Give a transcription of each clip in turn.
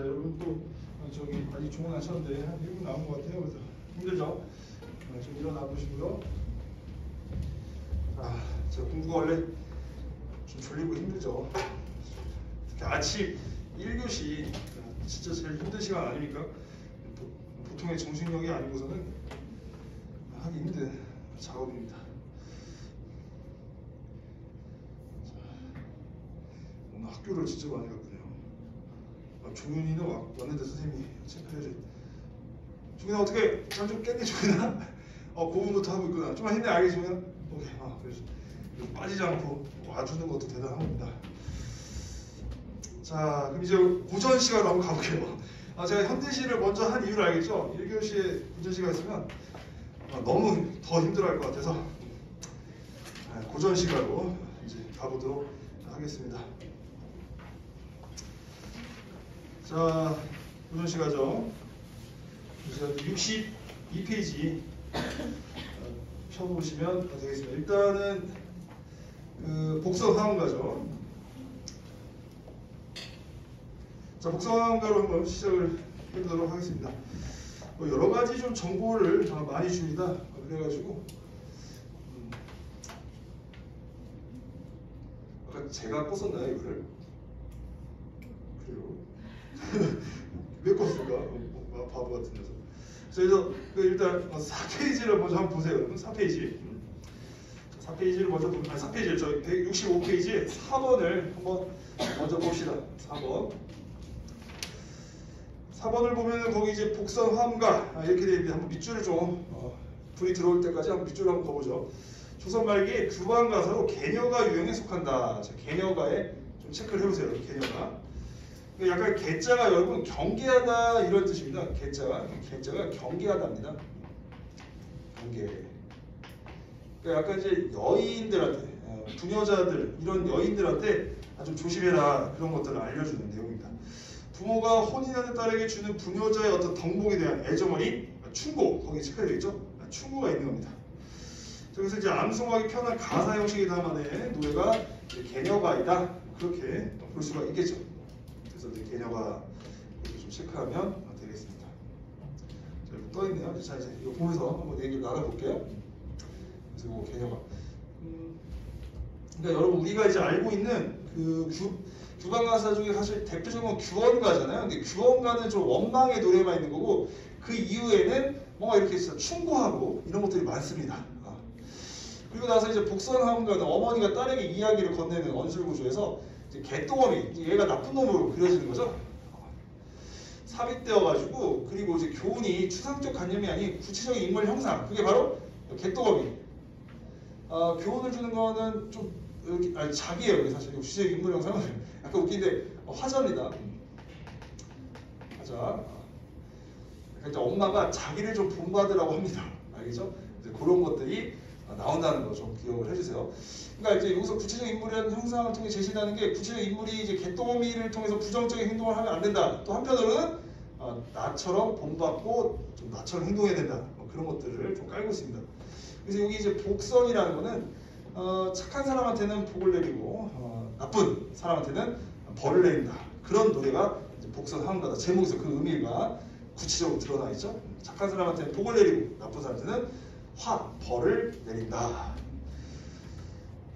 여러분 또 저기 아직 주문하셨는데 한 1분 남은 것 같아요. 그래서 힘들죠? 좀 일어나 보시고요. 저 공부가 원래 좀 졸리고 힘들죠. 특히 아침 1교시 진짜 제일 힘든 시간 아닙니까? 보통의 정신력이 아니고서는 하기 힘든 작업입니다. 오늘 학교를 진짜 많이 갔군요. 종윤이는 왔는데 선생님이 체크해야지. 종윤아 어떻게 잠 좀 깼니 종윤아? 고분부터 하고 있구나. 좀만 힘내 알겠지 종윤아? 오케이. 그래서 빠지지 않고 와주는 것도 대단한 겁니다. 자, 그럼 이제 고전 시간으로 한번 가볼게요. 제가 현대시를 먼저 한 이유를 알겠죠? 1교시에 고전 시간 있으면 너무 더 힘들어할 것 같아서 고전 시간으로 이제 가보도록 하겠습니다. 자, 고전 시간죠. 62페이지 펴보시면 되겠습니다. 일단은 복선 화음가죠. 자, 복선 화음가로 한번 시작을 해보도록 하겠습니다. 여러 가지 좀 정보를 많이 줍니다. 그래가지고 아까 제가 껐었나요 이거를? 그래요? 왜 껐을까? 바보 같은 녀석. 그래서 일단 4페이지를 먼저 한번 보세요. 여러분 4페이지. 4페이지를 먼저 보면 4페이지 저 165페이지 4번을 한번 먼저 봅시다. 4번을 보면은 거기 이제 복선 화음가 이렇게 되어 있는데 한번 밑줄을 좀 불이 들어올 때까지 한번 밑줄을 한번 봐보죠. 조선 말기 규방 가사로 개녀가 유형에 속한다. 자, 개녀가에 좀 체크를 해보세요. 개녀가. 약간 개자가 여러분 경계하다 이런 뜻입니다. 개자가 경계하다입니다. 경계. 그러니까 약간 이제 여인들한테, 부녀자들 이런 여인들한테 좀 조심해라 그런 것들을 알려주는 내용입니다. 부모가 혼인하는 딸에게 주는 부녀자의 어떤 덕목에 대한 애정어린 충고 거기에 체크되어 있죠. 충고가 있는 겁니다. 그래서 이제 암송하기 편한 가사 형식에 담아낸 노래가 개녀가이다 그렇게 볼 수가 있겠죠. 그래서 이제 개녀가 이렇게 좀 체크하면 되겠습니다. 자, 여기 떠 있네요. 자, 이제 이거 보면서 한번 얘기를 나눠볼게요. 그래서 이거 개녀가. 그러니까 여러분 우리가 이제 알고 있는 그 규방가사 중에 사실 대표적인 규원가잖아요. 근데 규원가는 좀 원망의 노래만 있는 거고 그 이후에는 뭔가 이렇게 진짜 충고하고 이런 것들이 많습니다. 그리고 나서 이제 복선화음가는 어머니가 딸에게 이야기를 건네는 언술구조에서 이제 개똥어미, 얘가 나쁜 놈으로 그려지는 거죠. 삽입되어가지고 그리고 이제 교훈이 추상적 관념이 아닌 구체적인 인물 형상, 그게 바로 개똥어미. 교훈을 주는 거는 좀 이렇게 자기예요. 여기 사실 구체적인 인물 형상은 약간 웃긴데 화자입니다. 화자. 그러니까 엄마가 자기를 좀 본받으라고 합니다. 알겠죠? 이제 그런 것들이 나온다는 거 좀 기억을 해주세요. 그러니까 이제 여기서 구체적인 인물이라는 형상을 통해 제시하는 게 구체적인 인물이 이제 개똥어미를 통해서 부정적인 행동을 하면 안 된다. 또 한편으로는 나처럼 본받고 좀 나처럼 행동해야 된다. 그런 것들을 좀 깔고 있습니다. 그래서 여기 이제 복선이라는 거는 착한 사람한테는 복을 내리고 나쁜 사람한테는 벌을 내린다. 그런 노래가 이제 복선 화음가다. 제목에서 그 의미가 구체적으로 드러나 있죠. 착한 사람한테는 복을 내리고 나쁜 사람한테는 벌을 내린다.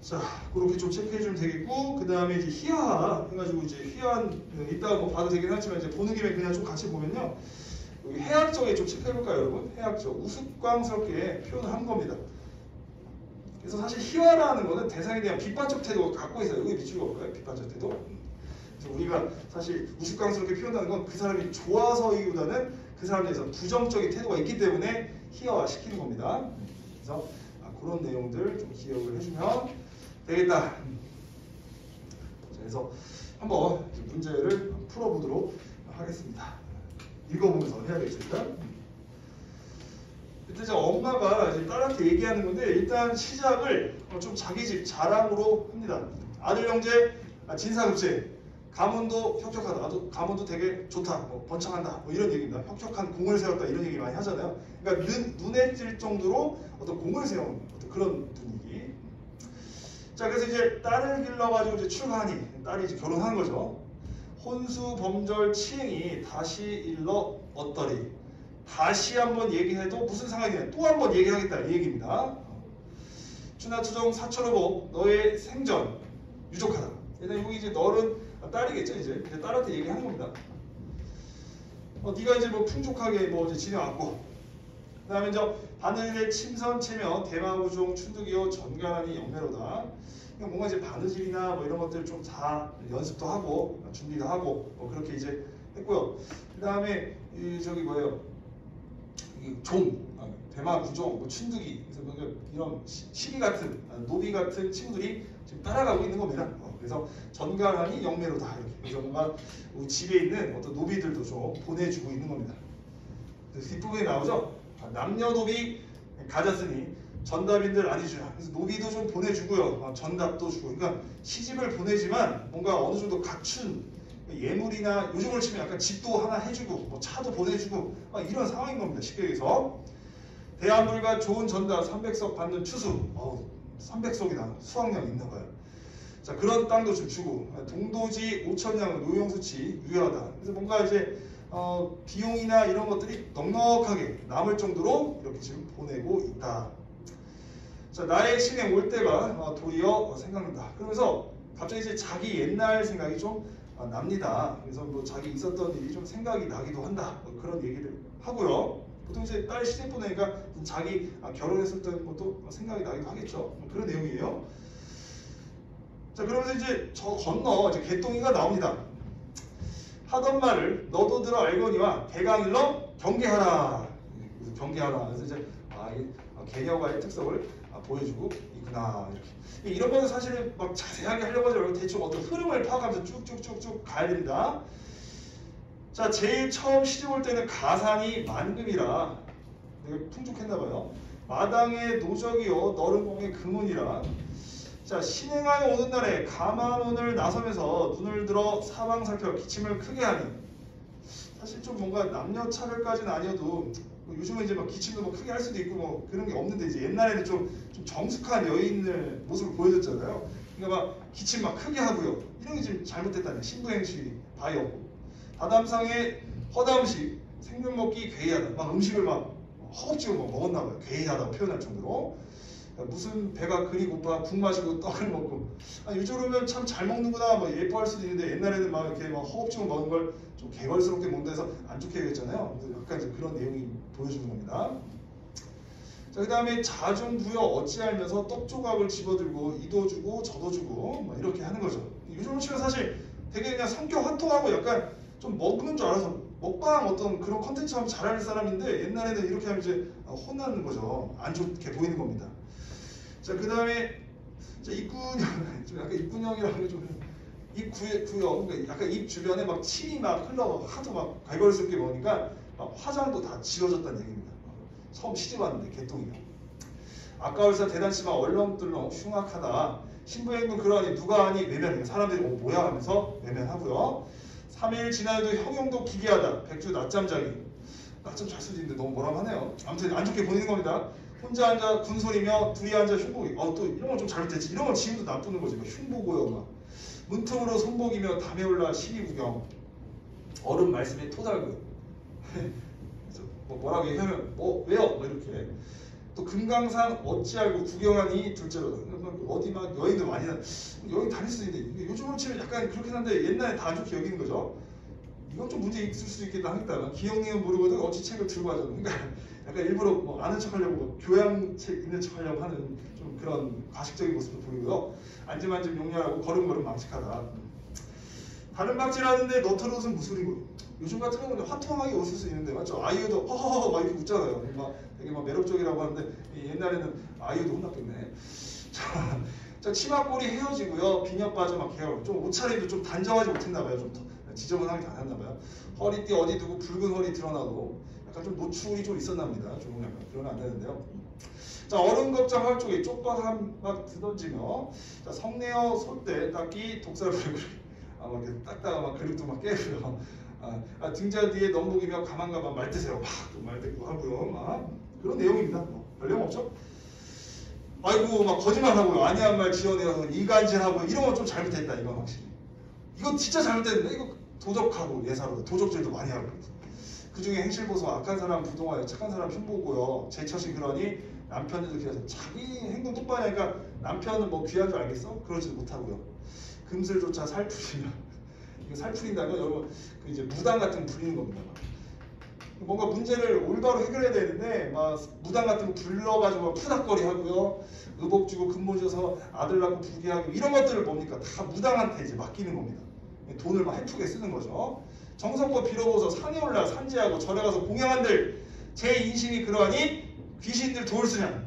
자, 그렇게 좀 체크해주면 되겠고, 그 다음에 이제 희화화 해가지고 이제 희화한 이따가 뭐 봐도 되긴 하지만 이제 보는 김에 그냥 좀 같이 보면요, 여기 해학적에 좀 체크해볼까요, 여러분? 해학적 우스꽝스럽게 표현을 한 겁니다. 그래서 사실 희화라는 거는 대상에 대한 비판적 태도가 갖고 있어요. 여기 밑줄 볼까요? 비판적 태도. 그래서 우리가 사실 우스꽝스럽게 표현하는 건 그 사람이 좋아서이보다는 그 사람에 대해서 부정적인 태도가 있기 때문에 희화화 시키는 겁니다. 그래서 그런 내용들 좀 기억을 해주면 되겠다. 그래서 한번 문제를 풀어보도록 하겠습니다. 읽어보면서 해야겠죠, 일단. 일단 이제 엄마가 이제 딸한테 얘기하는 건데 일단 시작을 좀 자기 집 자랑으로 합니다. 아들 형제 진사급제. 가문도 혁혁하다. 가문도 되게 좋다. 번창한다. 이런 얘기입니다. 혁혁한 공을 세웠다. 이런 얘기 많이 하잖아요. 그러니까 눈에 띌 정도로 어떤 공을 세운 어떤 그런 분위기. 자, 그래서 이제 딸을 길러가지고 이제 출가하니 딸이 이제 결혼한 거죠. 혼수 범절 치행이 다시 일러 어떠리. 다시 한번 얘기해도 무슨 상황이냐. 또 한번 얘기하겠다 이 얘기입니다. 추나투정 사철호복 너의 생전 유족하다. 일단 여기 이제 널은 딸이겠죠. 이제 딸한테 얘기하는 겁니다. 네가 이제 뭐 풍족하게 뭐 이제 지내왔고, 그다음에 이제 바느질의 침선체며 대마우종 춘득이요 전가라니 영매로다. 뭔가 이제 바느질이나 뭐 이런 것들 좀 다 연습도 하고 준비도 하고 뭐 그렇게 이제 했고요. 그다음에 저기 뭐예요? 대마구종, 뭐 춘득이, 그래서 뭔가 이런 시비 같은 노비 같은 친구들이 지금 따라가고 있는 겁니다. 그래서 전가라니 영매로다 이렇게. 그래서 뭔가 우리 집에 있는 어떤 노비들도 좀 보내주고 있는 겁니다. 뒷부분에 나오죠. 남녀노비 가졌으니 전답인들 아니주라. 그래서 노비도 좀 보내주고요. 전답도 주고. 그러니까 시집을 보내지만 뭔가 어느 정도 갖춘 예물이나 요즘으로 치면 약간 집도 하나 해주고 뭐 차도 보내주고 이런 상황인 겁니다. 쉽게 얘기해서 대한불과 좋은 전답 300석 받는 추수. 300석이나 수확량 있는 거예요. 자, 그런 땅도 좀 주고 동도지 5천량은 노용수치 유효하다. 그래서 뭔가 이제 비용이나 이런 것들이 넉넉하게 남을 정도로 이렇게 지금 보내고 있다. 자, 나의 신행 올 때가 도리어 생각난다. 그러면서 갑자기 이제 자기 옛날 생각이 좀 납니다. 그래서 뭐 자기 있었던 일이 좀 생각이 나기도 한다. 뭐 그런 얘기를 하고요. 보통 이제 딸 시집 보내니까 자기 결혼했었던 것도 생각이 나기도 하겠죠. 뭐 그런 내용이에요. 자, 그러면서 이제 저 건너 이제 개똥이가 나옵니다. 하던 말을 너도 들어 알거니와 대강일러 경계하라. 경계하라. 그래서 이제 개녀가의 특성을 보여주고 있구나. 이렇게. 이런 거는 사실은 막 자세하게 하려고 하지 말고 대충 어떤 흐름을 파악하면서 쭉쭉쭉쭉 가야 됩니다. 자, 제일 처음 시집 올 때는 가산이 만금이라 되게 풍족했나봐요. 마당의 노적이요 너른 공의 금운이라. 자, 신행하여 오는 날에 가마문을 나서면서 눈을 들어 사방 살펴 기침을 크게 하니. 사실 좀 뭔가 남녀 차별까지는 아니어도 요즘은 이제 막 기침도 뭐 크게 할 수도 있고 뭐 그런 게 없는데 이제 옛날에는 좀 정숙한 여인의 모습을 보여줬잖아요. 그러니까 막 기침 막 크게 하고요. 이런 게 지금 잘못됐다는 신부행시 바이었고. 다담상의 허담식 생명 먹기 괴이하다. 막 음식을 막 허겁지겁 먹었나 봐요. 괴이하다고 표현할 정도로. 무슨 배가 그리 고파 국 마시고 떡을 먹고. 요즘으로는 참 잘 먹는구나 뭐 예뻐할 수도 있는데 옛날에는 막 이렇게 막 허겁지겁 먹은 걸 좀 개걸스럽게 먹는다 해서 안 좋게 얘기했잖아요. 그래서 약간 이제 그런 내용이 보여주는 겁니다. 자, 그 다음에 자중부여 어찌하면서 떡 조각을 집어들고 이도 주고 저도 주고 뭐 이렇게 하는 거죠. 요즘으로 치면 사실 되게 그냥 성격 화통하고 약간 좀 먹는 줄 알아서 먹방 어떤 그런 컨텐츠 하면 잘할 사람인데 옛날에는 이렇게 하면 이제 혼나는 거죠. 안 좋게 보이는 겁니다. 자, 그 다음에 입구형, 좀 약간 입구형이라고 하면 좀 입구형, 그러니까 약간 입 주변에 막 침이 막 흘러 하도 막 갈갈스럽게 먹으니까 막 화장도 다 지워졌다는 얘기입니다. 처음 시집 왔는데 개똥이요. 아까울사 대단치만 얼렁뚫렁 흉악하다. 신부행동 그러하니 누가 하니 외면. 사람들이 뭐야 하면서 외면하고요. 3일 지나도 형용도 기괴하다. 백주 낮잠자기. 낮잠 잘 수도 있는데 너무 뭐라고 하네요. 아무튼 안 좋게 보이는 겁니다. 혼자 앉아 군소리며 둘이 앉아 흉보기. 또 이런 건 좀 잘못됐지. 이런 건 지금도 나쁘는 거지. 흉보고요. 막. 문틈으로 손보기며 담에 올라 시비구경. 어른 말씀에 토달고. 그래서 뭐라고 얘기하면 왜요? 뭐 이렇게. 또 금강산 어찌 알고 구경하니 둘째로다. 어디 막 여행도 많이 여행 다닐 수 있는데 요즘으로 치면 약간 그렇긴 한데 옛날에 다 안 좋게 여기는 거죠. 이건 좀 문제 있을 수도 있겠다 하겠다. 기영님은 모르거든 어찌 책을 들고 하죠. 그러니까 약간 일부러 뭐 아는 척하려고 교양책 있는 척하려고 하는 좀 그런 가식적인 모습도 보이고요. 앉음앉음 용렬하고 걸음걸음 망측하다. 다른 박질하는데 너털 옷은 무슨 소리고? 요즘 같은 경우는 화통하게 웃을 수 있는데 맞죠? 아이유도 허허허 막 이렇게 웃잖아요. 되게 막 매력적이라고 하는데 옛날에는 아이유도 혼났겠네. 자, 치마꼬리 헤어지고요. 비녀 빠져 막 개월. 좀 옷차림도 좀 단정하지 못했나봐요. 좀 지저분하게 다녔나봐요. 허리띠 어디 두고 붉은 허리 드러나도 약간 좀 노출이 좀 있었납니다. 조금 약간 그러면 안 되는데요. 자, 어른 걱정 할 쪽에 쪽박 한막 드던지며 자, 성내어 솔대 닦기 독살 불고 막 이렇게 닦다가 막 그립도 막 깨고요. 등자 뒤에 넘보기며 가만가만 말드세요. 막또 말대고 하고요. 막 그런 내용입니다. 별 내용 없죠? 아이고 막 거짓말하고요. 아니한 말 지어내서 이간질하고 이런 건 좀 잘못했다. 이건 확실히. 이건 진짜 잘못됐는데 이거 도적하고 예사로 도적질도 많이 하고 그 중에 행실보소 악한 사람 부동하여 착한 사람 흉보고요. 제처시 그러니 남편들도 그래서 자기 행동 똑바로 하니까 남편은 뭐 귀한 줄 알겠어? 그러지도 못하고요. 금슬조차 살풀이며 이거 살풀인다는 건 여러분 그 이제 무당 같은 거 부리는 겁니다. 뭔가 문제를 올바로 해결해야 되는데 막 무당 같은 거 불러가지고 푸닥거리 하고요. 의복 주고 근무 줘서 아들 낳고 부게 하고 이런 것들을 뭡니까? 다 무당한테 이제 맡기는 겁니다. 돈을 막 헤프게 쓰는 거죠. 정성껏 빌어보서 산에 올라 산지하고 절에 가서 공양한들 제 인심이 그러하니 귀신들 도울 쓰냐.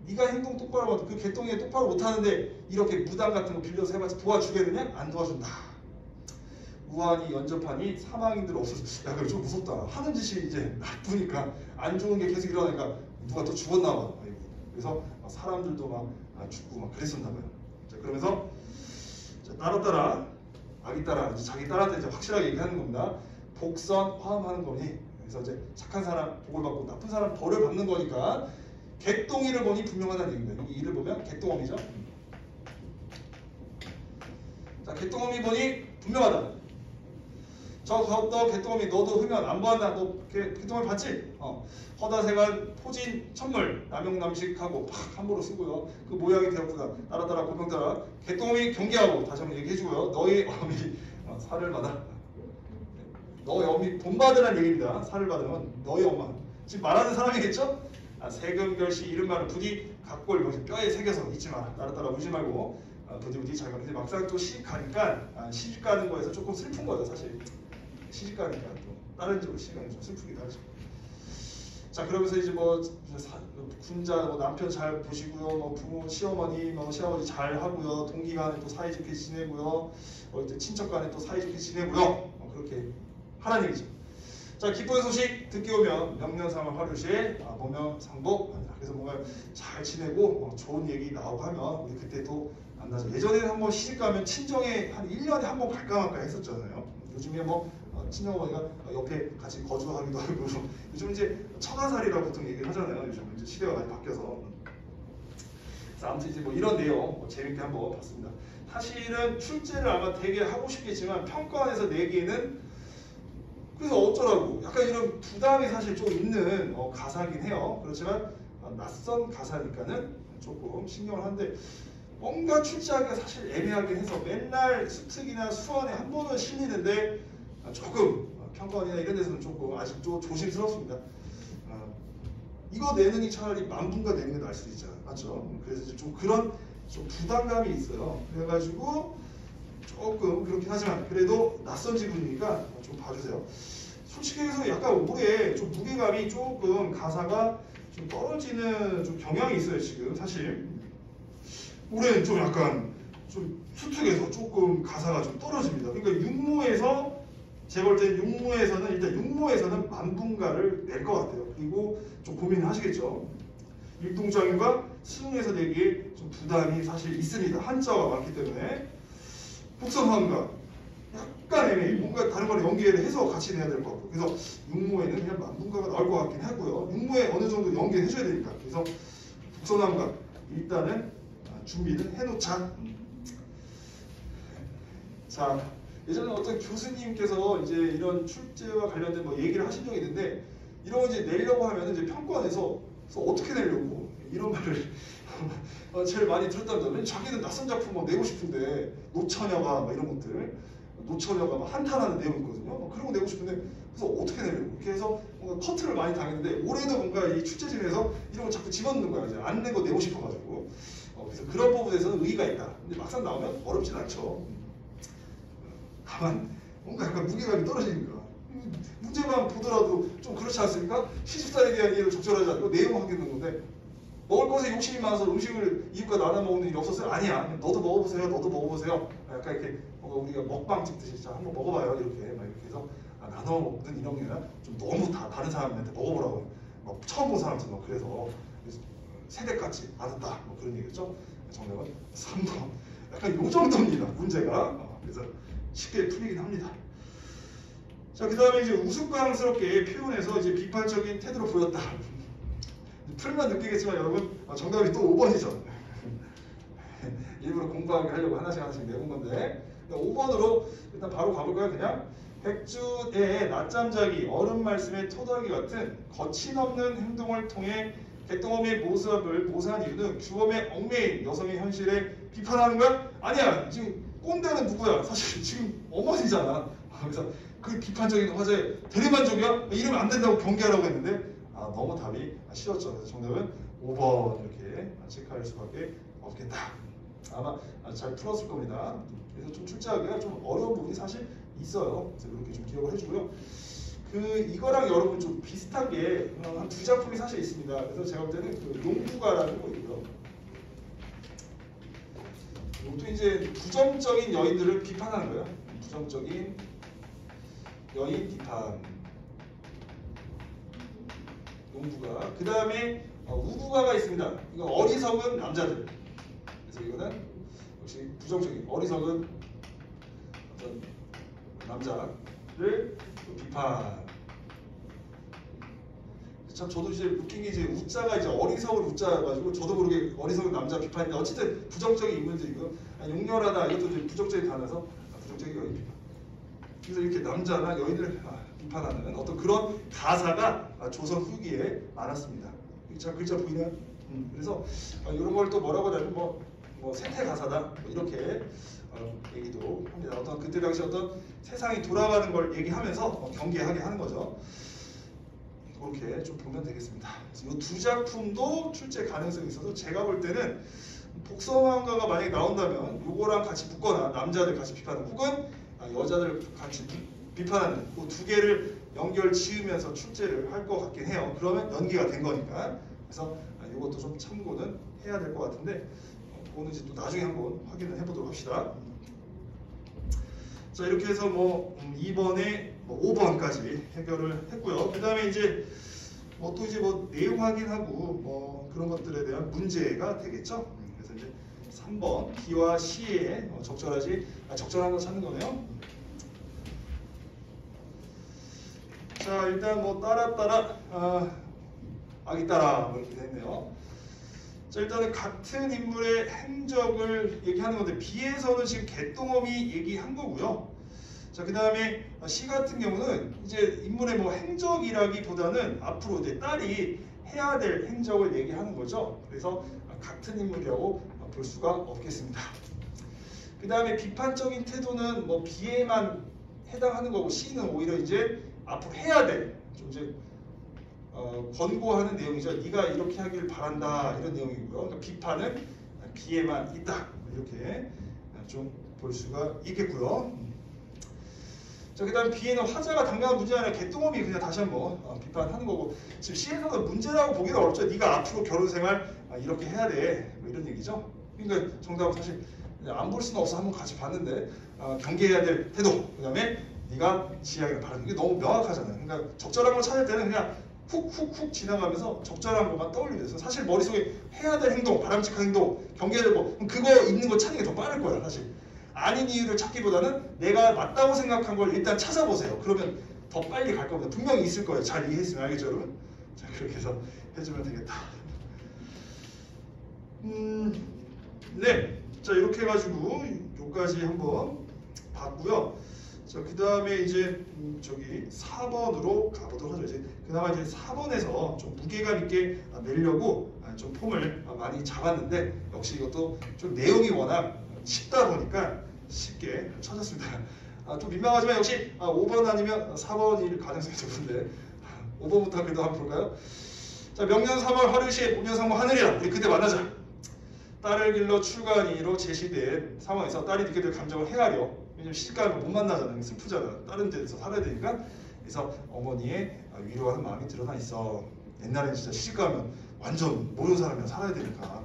네가 행동 똑바로 그 개똥이 똑바로 못하는데 이렇게 무당 같은 거 빌려서 해봤자 도와주겠느냐? 안 도와준다. 우한이 연접하니 사망인들 없어서 야 그래 좀 무섭다. 하는 짓이 이제 나쁘니까 안 좋은 게 계속 일어나니까 누가 또 죽었나 봐. 그래서 사람들도 막 죽고 막 그랬었나 봐요. 자, 그러면서 따라 아기 따라 이제 자기 딸한테 이제 확실하게 얘기하는 겁니다. 복선 화음하는 거니. 그래서 이제 착한 사람 복을 받고 나쁜 사람 벌을 받는 거니까 개똥이를 보니 분명하다는 얘기입니다. 여기 이를 보면 개똥어미죠. 자, 개똥어미 보니 분명하다. 너 개똥어미 너도 흡연 안 보았나? 너 개똥어미 봤지? 허다생한 포진 천물 남용남식하고 팍 함부로 쓰고요. 그 모양이 되었구나. 따라 고병 따라 개똥어미 경계하고 다시 한번 얘기해주고요. 너희 어미 살을 받아. 너희 어미 본받으란 얘기입니다. 살을 받으면 너희 엄마 지금 말하는 사람이겠죠? 세금결시 이런 말은 부디 각골 뼈에 새겨서 잊지 마라. 따라 울지 말고 부디 잘 가. 근데 막상 또 시집 가니까 시집 가는 거에서 조금 슬픈 거죠 사실. 시집 가니까 또 다른 집으로 시집 가는 좀 슬프기도 하죠. 자 그러면서 이제 뭐 군자 뭐 남편 잘 보시고요, 뭐 부모 시어머니 시아버지 잘 하고요, 동기간에 또 사이좋게 지내고요, 친척간에 또 사이좋게 지내고요, 그렇게 하라는 얘기죠. 자 기쁜 소식 듣기 오면 명령상을 화류시에 모명상복 합니다. 그래서 뭔가 잘 지내고 좋은 얘기 나오고 하면 우리 그때 또 만나죠. 예전에는 한번 시집 가면 친정에 한 1년에 한 번 갈까 말까 했었잖아요. 요즘에 뭐 친정어머니가 옆에 같이 거주하기도 하고 요즘 이제 처가살이라고 보통 얘기를 하잖아요. 요즘 이제 시대가 많이 바뀌어서. 그래서 아무튼 이제 뭐 이런 내용 재밌게 한번 봤습니다. 사실은 출제를 아마 되게 하고 싶겠지만 평가원에서 내기에는 그래서 어쩌라고 약간 이런 부담이 사실 좀 있는 가사긴 해요. 그렇지만 낯선 가사니까는 조금 신경을 하는데 뭔가 출제하기가 사실 애매하긴 해서 맨날 수특이나 수원에 한 번은 실리는데 조금 평가원이나 이런 데서는 조금 아직 좀 조심스럽습니다. 이거 내느니 차라리 만분가 내는 게 나을 수도 있잖아요. 맞죠? 그래서 이제 좀 그런 좀 부담감이 있어요. 그래가지고 조금 그렇긴 하지만 그래도 낯선 지분이니까 좀 봐주세요. 솔직히 해서 약간 올해 좀 무게감이 조금 가사가 좀 떨어지는 좀 경향이 있어요. 지금 사실 올해는 좀 약간 좀 수특해서 조금 가사가 좀 떨어집니다. 그러니까 육모에서 제가 볼 때 육모에서는 만분가를 낼 것 같아요. 그리고 좀 고민을 하시겠죠. 일동장인과 수능에서 내기에 좀 부담이 사실 있습니다. 한자가 많기 때문에 복선화음과 약간 애매해. 뭔가 다른 거를 연계를 해서 같이 내야 될 것 같고 그래서 육모에는 그냥 만분가가 나올 것 같긴 하고요. 육모에 어느 정도 연계를 해줘야 되니까 그래서 복선화음과 일단은 준비는 해놓자. 자 예전에 어떤 교수님께서 이제 이런 출제와 관련된 뭐 얘기를 하신 적이 있는데 이런 거 이제 내려고 하면 이제 평가원에서 어떻게 내려고 이런 말을 제일 많이 들었답니다. 자기는 낯선 작품 막 내고 싶은데 노처녀가 막 이런 것들 노처녀가 막 한탄하는 내용 있거든요. 그런 거 내고 싶은데 그래서 어떻게 내려고 이렇게 해서 뭔가 커트를 많이 당했는데 올해도 뭔가 이 출제진에서 이런 거 자꾸 집어넣는 거야. 이제 안 낸 거 내고 싶어가지고 그래서 그런 부분에서는 의의가 있다. 근데 막상 나오면 어렵진 않죠. 다만 뭔가 약간 무게감이 떨어지니까 문제만 보더라도 좀 그렇지 않습니까? 시집살이에 대한 이해를 적절하지 않고 내용 하겠는 건데 먹을 것에 욕심이 많아서 음식을 이웃과 나눠 먹는 일이 없었어요? 아니야. 너도 먹어보세요. 너도 먹어보세요. 약간 이렇게 뭔가 우리가 먹방 찍듯이 자 한번 먹어봐요. 이렇게 막 이렇게 해서 나눠 먹는 이런 게 아니라 좀 너무 다른 사람한테 먹어보라고 막 처음 본 사람처럼 그래서 세대같이 받았다. 뭐 그런 얘기겠죠? 정답은 3번. 약간 요 정도입니다. 문제가. 그래서 쉽게 풀리긴 합니다. 자, 그 다음에 이제 우스꽝스럽게 표현해서 이제 비판적인 태도를 보였다. 풀면 느끼겠지만 여러분 정답이 또 5번이죠. 일부러 공부하게 하려고 하나씩 내본 건데 5번으로 일단 바로 가볼까요? 그냥 백주의 낮잠 자기, 어른 말씀에 토닥이 같은 거침없는 행동을 통해 개똥어미의 모습을 모사한 이유는 규범의 얽매인 여성의 현실에 비판하는 거야? 아니야. 지금 꼰대는 누구야? 사실 지금 어머니잖아. 그래서 그 비판적인 화제에 대리만족이야? 이러면 안 된다고 경계하라고 했는데 너무 답이 쉬웠죠. 그래서 정답은 5번 이렇게 체크할 수밖에 없겠다. 아마 잘 풀었을 겁니다. 그래서 좀 출제하기가 좀 어려운 부분이 사실 있어요. 그래서 이렇게 좀 기억을 해주고요. 이거랑 여러분 좀 비슷한 게 한 두 작품이 사실 있습니다. 그래서 제가 볼 때는 용부가라는 거 있고요. 이것도 이제 부정적인 여인들을 비판하는 거예요. 부정적인 여인 비판. 용부가. 그 다음에 우부가가 있습니다. 이거 어리석은 남자들. 그래서 이거는 역시 부정적인 어리석은 어떤 남자를 비판. 참 저도 이제 웃긴 게 이제 우자가 이제 어리석은 우자가지고 저도 모르게 어리석은 남자 비판인데 어쨌든 부정적인 인물들이고 용렬하다 이것도 이제 부정적인 단어에서 부정적인 여인 비판. 그래서 이렇게 남자나 여인을 비판하는 어떤 그런 가사가 조선 후기에 많았습니다. 글자 보이나요? 그래서 이런 걸 또 뭐라고 하냐면 뭐 세태 가사다 뭐 이렇게 얘기도 합니다. 어떤 그때 당시 어떤 세상이 돌아가는 걸 얘기하면서 경계하게 하는 거죠. 그렇게 좀 보면 되겠습니다. 이 두 작품도 출제 가능성이 있어서 제가 볼 때는 복서만가가 만약에 나온다면 요거랑 같이 묶거나 남자들 같이 비판하는 혹은 여자들 같이 비판하는 그 두 개를 연결 지으면서 출제를 할 것 같긴 해요. 그러면 연기가 된 거니까. 그래서 이것도 좀 참고는 해야 될 것 같은데 그거는 이제 또 나중에 한번 확인을 해보도록 합시다. 자 이렇게 해서 2번에 5번까지 해결을 했고요. 그 다음에 이제 또 이제 내용 확인하고 그런 것들에 대한 문제가 되겠죠. 그래서 이제 3번 기와 시에 적절한 거 찾는 거네요. 자 일단 따라 아기 따라 이렇게 됐네요. 자 일단은 같은 인물의 행적을 얘기하는 건데 B에서는 지금 개똥어미 얘기한 거고요. 자 그 다음에 C 같은 경우는 이제 인물의 행적이라기보다는 앞으로 이제 딸이 해야 될 행적을 얘기하는 거죠. 그래서 같은 인물이라고 볼 수가 없겠습니다. 그 다음에 비판적인 태도는 B에만 해당하는 거고 C는 오히려 이제 앞으로 해야 될 좀 이제 권고하는 내용이죠. 네가 이렇게 하길 바란다 이런 내용이고요. 그러니까 비판은 B에만 있다 이렇게 좀 볼 수가 있겠고요. 자 그다음 B에는 화자가 당면한 문제가 아니라 개똥어미 그냥 다시 한번 비판하는 거고 지금 C에서는 문제라고 보기가 어렵죠. 네가 앞으로 결혼생활 이렇게 해야 돼 이런 얘기죠. 그러니까 정답은 사실 안 볼 수는 없어 한번 같이 봤는데 경계해야 될 태도 그 다음에 네가 지향을 바라는 게 너무 명확하잖아요. 그러니까 적절한 걸 찾을 때는 그냥 훅 지나가면서 적절한 것만 떠올리면 돼서 사실 머릿속에 해야 될 행동, 바람직한 행동, 경계되고 그거 있는 거 찾는 게 더 빠를 거야 사실. 아닌 이유를 찾기보다는 내가 맞다고 생각한 걸 일단 찾아보세요. 그러면 더 빨리 갈 겁니다. 분명히 있을 거예요. 잘 이해했으면 알겠죠 여러분? 자 그렇게 해서 해주면 되겠다. 네, 자 이렇게 해가지고 요까지 한번 봤고요. 자 그 다음에 이제 4번으로 가보도록 하죠. 이제 그나마 이제 4번에서 좀 무게감 있게 내려고 좀 폼을 많이 잡았는데 역시 이것도 좀 내용이 워낙 쉽다 보니까 쉽게 찾았습니다. 좀 민망하지만 역시 5번 아니면 4번일 가능성이 높은데 5번부터 그래도 한번 볼까요? 자 명년 3월 화류시에 본연상무 하늘이라 우리 그때 만나자. 딸을 길러 출가하니로 제시된 상황에서 딸이 느끼는 감정을 헤아려 왜냐면 시집가면 못 만나잖아요. 슬프잖아. 다른 데서 살아야 되니까. 그래서 어머니의 위로하는 마음이 드러나 있어. 옛날에는 진짜 시집가면 완전 모르는 사람이랑 살아야 되니까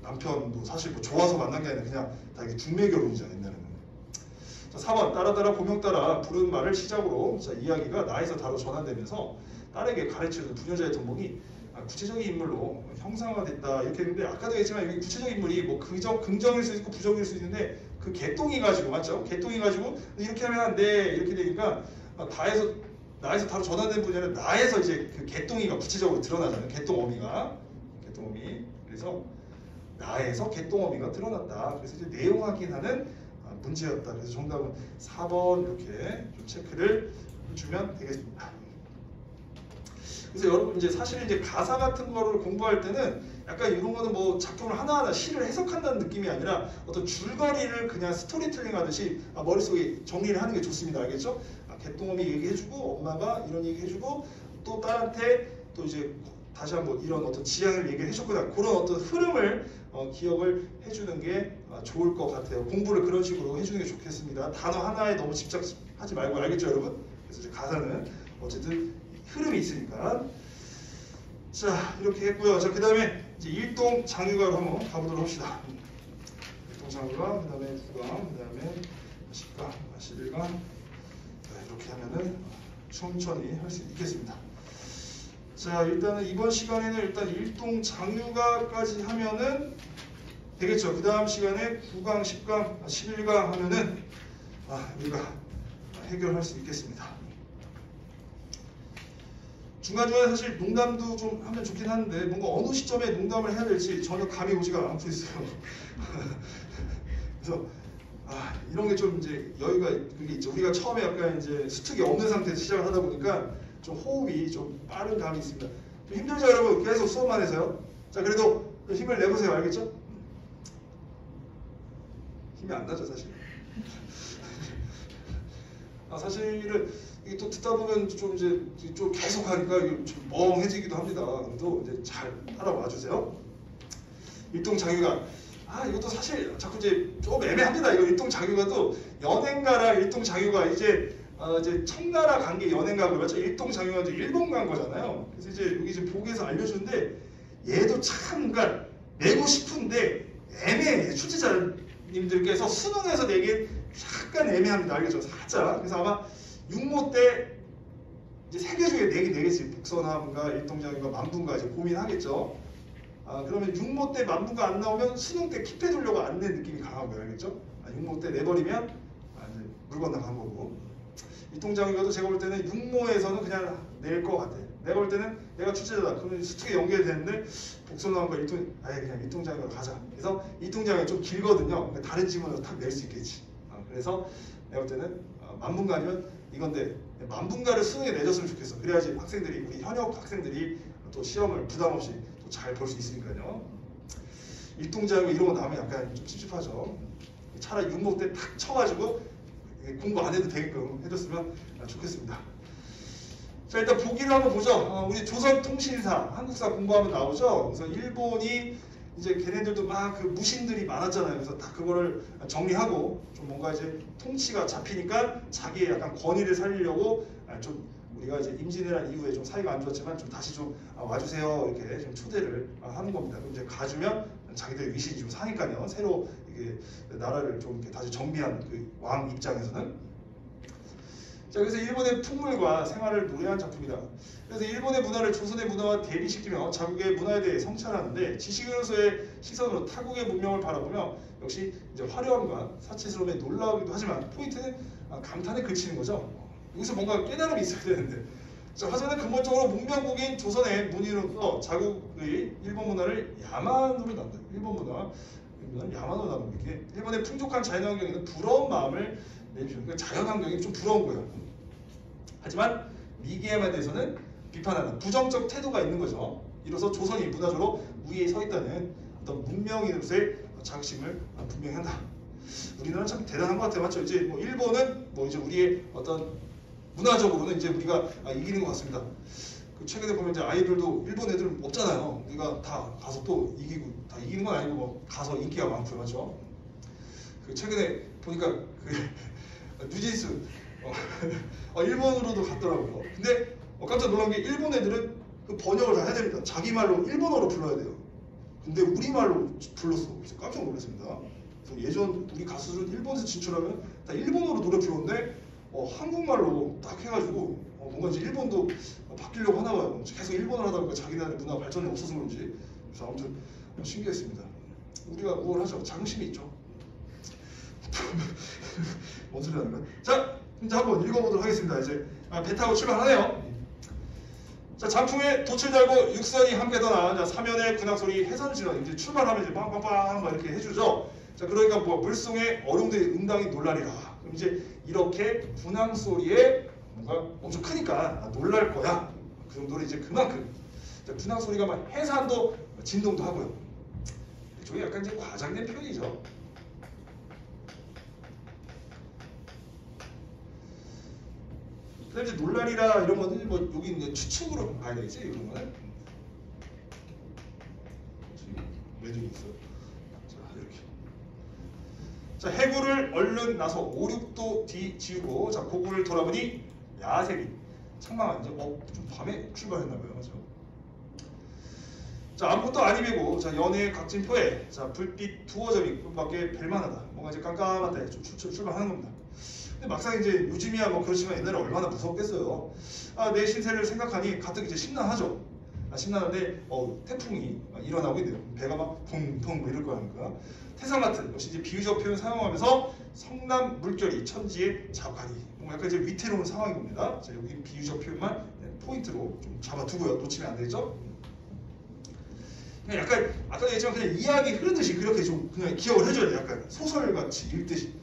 남편도 사실 좋아서 만난 게 아니라 그냥 다 이게 중매 결혼이잖아 옛날에는. 자 4번 따라 고명 따라 부르는 말을 시작으로 이야기가 나에서 다로 전환되면서 딸에게 가르치는 부녀자의 덕목이 구체적인 인물로 형상화됐다 이렇게 했는데 아까도 얘기했지만 여기 구체적인 인물이 긍정일 수 있고 부정일 수 있는데 그 개똥이 가지고 맞죠? 개똥이 가지고 이렇게 하면 안 돼 이렇게 되니까 나에서 다로 전환된 분이 아니라 나에서 이제 그 개똥이가 구체적으로 드러나잖아요. 개똥어미가 그래서 나에서 개똥어미가 드러났다. 그래서 이제 내용 확인하는 문제였다. 그래서 정답은 4번 이렇게 좀 체크를 해주면 되겠습니다. 그래서 여러분 이제 사실 이제 가사 같은 거를 공부할 때는 약간 이런 거는 뭐 작품을 하나하나 시를 해석한다는 느낌이 아니라 어떤 줄거리를 그냥 스토리텔링 하듯이 머릿속에 정리를 하는 게 좋습니다. 알겠죠? 개똥엄이 얘기해주고 엄마가 이런 얘기해주고 또 딸한테 또 이제 다시 한번 이런 어떤 지향을 얘기를 해줬구나. 그런 어떤 흐름을 기억을 해주는 게 좋을 것 같아요. 공부를 그런 식으로 해주는 게 좋겠습니다. 단어 하나에 너무 집착하지 말고 알겠죠, 여러분? 그래서 이제 가사는 어쨌든 흐름이 있으니까. 자, 이렇게 했고요. 자, 그 다음에 이제 일동 장유가로 한번 가보도록 합시다. 일동 장유가, 그 다음에 구강, 그 다음에 10강, 11강. 이렇게 하면은 천천히 할 수 있겠습니다. 자, 일단은 이번 시간에는 일단 일동 장유가까지 하면은 되겠죠. 그 다음 시간에 9강, 10강, 11강 하면은 우리가 해결할 수 있겠습니다. 중간중간에 사실 농담도 좀 하면 좋긴 하는데 뭔가 어느 시점에 농담을 해야 될지 전혀 감이 오지가 않고 있어요. 그래서 이런 게 좀 이제 여유가 그게 있죠. 우리가 처음에 약간 이제 수특이 없는 상태에서 시작을 하다 보니까 좀 호흡이 좀 빠른 감이 있습니다. 좀 힘들죠, 여러분? 계속 수업만 해서요. 자, 그래도 힘을 내보세요. 알겠죠? 힘이 안 나죠, 사실. 사실은 이게 또 듣다 보면 좀 이제 좀 계속 하니까 좀 멍해지기도 합니다. 그래도 이제 잘 따라와 주세요. 일동장유가 이것도 사실 자꾸 이제 좀 애매합니다. 이거 일동장유가도 연행가랑 일동장유가 이제 청나라 간 게 연행가고 맞죠? 일동장유가 이제 일본 간 거잖아요. 그래서 이제 여기 지금 보기에서 알려주는데 얘도 참 그러니까 내고 싶은데 애매해. 출제자님들께서 수능에서 내기 약간 애매합니다. 알겠죠? 살짝. 그래서 아마 육모 때 이제 3개 중에 4개 내겠지. 북선함과 일동장유가 만분가 이제 고민하겠죠. 그러면 육모 때 만분가 안 나오면 수능 때 킵해 두려고 안 낸 느낌이 강한 거예요. 알겠죠? 육모 때 내버리면 이제 물 건너간 거고. 일동장유가도 제가 볼 때는 육모에서는 그냥 낼 것 같아. 내가 볼 때는 내가 출제자다. 그러면 수특에 연결되는데 복선함과 그냥 일동장유가 가자. 그래서 일동장유가 좀 길거든요. 그러니까 다른 지문으로 딱 낼 수 있겠지. 그래서 내가 볼 때는 만분가 아니면 이건데 만분가를 수능에 내줬으면 좋겠어. 그래야지 학생들이 우리 현역 학생들이 또 시험을 부담 없이 또 잘 볼 수 있으니까요. 일동장유 이런 거 나오면 약간 좀 찝찝하죠. 차라리 육모 때 탁 쳐가지고 공부 안 해도 되게끔 해줬으면 좋겠습니다. 자, 일단 보기를 한번 보죠. 우리 조선통신사, 한국사 공부하면 나오죠. 그래서 일본이 이제 걔네들도 막 그 무신들이 많았잖아요. 그래서 다 그거를 정리하고 좀 뭔가 이제 통치가 잡히니까 자기의 약간 권위를 살리려고 좀 우리가 이제 임진왜란 이후에 좀 사이가 안 좋았지만 좀 다시 좀 와주세요 이렇게 좀 초대를 하는 겁니다. 그럼 이제 가주면 자기들 위신이 좀 사니까요. 새로 이게 나라를 좀 이렇게 다시 정비한 그 왕 입장에서는. 자, 그래서 일본의 풍물과 생활을 노래한 작품이다. 그래서 일본의 문화를 조선의 문화와 대비시키며 자국의 문화에 대해 성찰하는데 지식인으로서의 시선으로 타국의 문명을 바라보며 역시 이제 화려함과 사치스러움에 놀라우기도 하지만 포인트는 감탄에 그치는 거죠. 여기서 뭔가 깨달음이 있어야 되는데. 자, 하지만 근본적으로 문명국인 조선의 문인으로서 자국의 일본 문화를 야만으로 나눈다. 일본 문화는 야만으로 나누는 게 일본의 풍족한 자연환경에는 부러운 마음을 내주는 그러니까 자연환경이 좀 부러운 거예요. 하지만 미개함에 대해서는 비판하는 부정적 태도가 있는 거죠. 이로써 조선이 문화적으로 우위에 서 있다는 어떤 문명인으로서의 자긍심을 분명히 한다. 우리나라는 참 대단한 것 같아요. 맞죠? 이제 뭐 일본은 뭐 이제 우리의 어떤 문화적으로는 이제 우리가 이기는 것 같습니다. 그 최근에 보면 이제 아이들도 일본 애들은 없잖아요. 우리가 다 가서 또 이기고 다 이기는 건 아니고 뭐 가서 인기가 많고요, 맞죠? 그 최근에 보니까 그 뉴진스 일본으로도 갔더라고요. 근데 깜짝 놀란 게 일본 애들은 그 번역을 다 해야 됩니다. 자기 말로 일본어로 불러야 돼요. 근데 우리 말로 불렀어. 그래서 깜짝 놀랐습니다. 그래서 예전 우리 가수들은 일본에서 진출하면 다 일본어로 노래 부르는데 한국말로 딱 해가지고 뭔가 이제 일본도 바뀌려고 하나 봐요. 계속 일본어를 하다 보니까 자기네들 문화 발전이 없어서 그런지. 그래서 아무튼 신기했습니다. 우리가 우월하죠. 자긍심이 있죠. 뭔 소리 하는 거야? 자, 이제 한번 읽어보도록 하겠습니다. 이제 배 타고 출발하네요. 자, 장풍에 돛을 달고 육선이 함께 떠나 사면의 군악소리 해선진원 이제 출발하면 이제 빵빵빵 막 이렇게 해주죠. 자, 그러니까 뭐 물송에 어룡들이 응당이 놀라리라. 그럼 이제 이렇게 군항 소리에 뭔가 엄청 크니까 놀랄 거야. 그 정도로 이제 그만큼. 자, 군항 소리가 막 해산도 진동도 하고요. 이쪽이 약간 이제 과장된 표현이죠. 그다음에 이제 놀라리라 이런 거는 뭐 여기 이제 추측으로 봐야 되겠지 이런 거는. 매듭이 있어요. 자, 이렇게. 자, 해구를 얼른 나서 5, 6도 뒤 지우고 자, 고구를 돌아보니 야색이 창망한 이제 좀 밤에 출발했나봐요. 맞죠? 자, 아무것도 아니매고 자, 연해 각진포에 자, 불빛 두어 점이 밖에 뵐만하다. 뭔가 이제 깜깜하다. 좀 출발하는 겁니다. 근데 막상 이제 요즘이야 뭐 그렇지만 옛날에 얼마나 무서웠겠어요. 아, 내 신세를 생각하니 가뜩 이제 심란하죠. 심란한데 태풍이 일어나고 있네요. 배가 막 붕붕 뭐 이럴 거니까. 태산 같은 역시 이제 비유적 표현 사용하면서 성남 물결이 천지에 자욱하니 뭔가 약간 이제 위태로운 상황인 겁니다. 자, 여기 비유적 표현만 포인트로 좀 잡아두고요. 놓치면 안 되죠. 그냥 약간 아까도 얘기했지만 그냥 이야기 흐르듯이 그렇게 좀 그냥 기억을 해줘야 돼요. 약간 소설같이 읽듯이.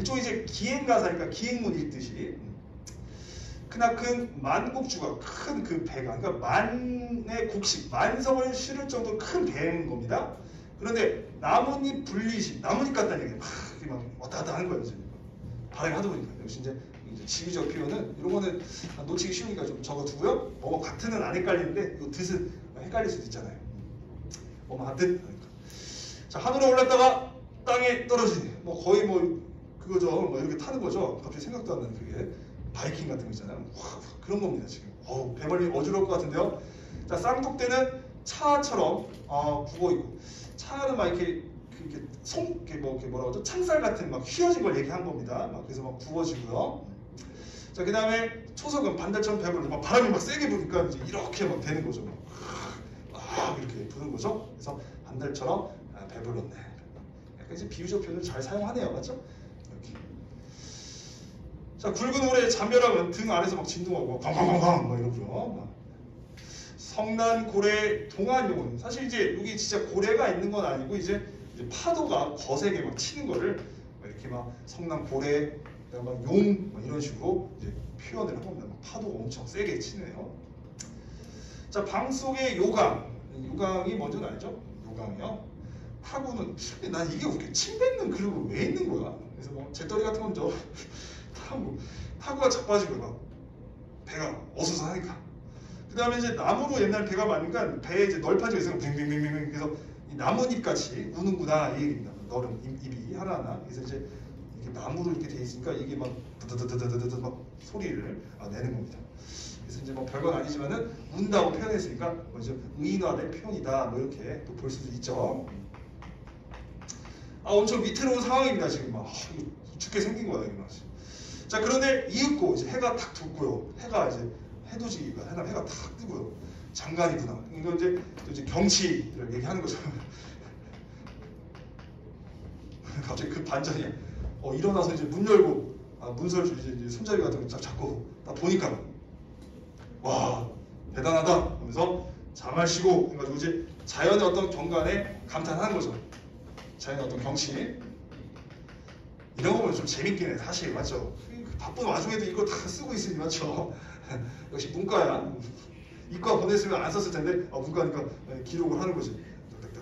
이쪽이 이제 기행가사니까 기행문 읽듯이. 크나큰 만국주가 큰 그 배가 그러니까 만의 곡식 만성을 실을 정도로 큰 배인 겁니다. 그런데 나뭇잎 분리식 나뭇잎 같다는 얘기예요. 막 왔다 갔다 하는 거예요. 지금. 바람이 하다 보니까 역시 이제 지휘적 표현은 이런 거는 놓치기 쉬우니까 좀 적어두고요. 뭐뭐 같은은 안 헷갈리는데 이 뜻은 헷갈릴 수도 있잖아요. 뭐뭐 하듯 하니까. 자, 하늘에 올랐다가 땅에 떨어지니 뭐 거의 뭐 그거죠. 뭐 이렇게 타는 거죠. 갑자기 생각도 안 나는 그게. 바이킹 같은 거 있잖아요. 와, 그런 겁니다 지금. 배멀미 어지러울 것 같은데요. 자, 쌍독대는 차처럼 굽어 있고 차는 막 이렇게 이렇게 뭐라고 하죠? 창살 같은 막 휘어진 걸 얘기한 겁니다. 막 그래서 막 굽어지고요. 자, 그 다음에 초석은 반달처럼 배불러 막 바람이 막 세게 부니까 이제 이렇게 막 되는 거죠. 막 이렇게 부는 거죠. 그래서 반달처럼 배불렀네. 약간 이제 비유적 표현을 잘 사용하네요, 맞죠? 자, 굵은 오래 잠벼락은 등 아래서 막 진동하고 쾅쾅쾅쾅 막 이러고요. 성난 고래 동안 용은 사실 이제 여기 진짜 고래가 있는 건 아니고 이제 파도가 거세게 막 치는 거를 이렇게 막 성난 고래 막 용 막 이런 식으로 이제 표현을 한 겁니다. 파도가 엄청 세게 치네요. 자, 방 속의 요강이 뭔지는 알죠? 요강이요. 타구는 난 이게 어떻게 침 뱉는 그릇은 왜 있는 거야? 그래서 뭐 재떨이 같은 건 저 타구가 자빠지고 막 배가 어수선하니까. 그 다음에 이제 나무로 옛날 배가 많으니까 배에 이제 널판지가 있으면 빙빙빙빙 그래서 이 나뭇잎 같이 우는구나 이 얘기입니다. 너른 입이 하나하나. 그래서 이제 이렇게 나무로 이렇게 돼 있으니까 이게 막 드드드드드드 막 소리를 내는 겁니다. 그래서 이제 뭐 별건 아니지만은 운다고 표현했으니까 뭐 이제 의인화된 표현이다 뭐 이렇게 또 볼 수도 있죠. 엄청 위태로운 상황입니다 지금 막 죽게 생긴 거야 이게 막. 자, 그런데 이윽고 이제 해가 탁 돋고요. 해가 이제 해돋이가 해가 탁 뜨고요. 장관이구나. 이거 이제 경치를 얘기하는 거죠. 갑자기 그 반전이 일어나서 이제 문 열고 문설 이제 손잡이 같은 거 딱 잡고 딱 보니까 와 대단하다 하면서 잠을 쉬고 해가지고 이제 자연의 어떤 경관에 감탄하는 거죠. 자연의 어떤 경치. 이런 거 보면 좀 재밌긴 해 사실 맞죠? 바쁜 와중에도 이거 다 쓰고 있으니 맞죠? 역시 문과야. 이과 보냈으면 안 썼을 텐데 문과니까 기록을 하는 거지. 이렇게.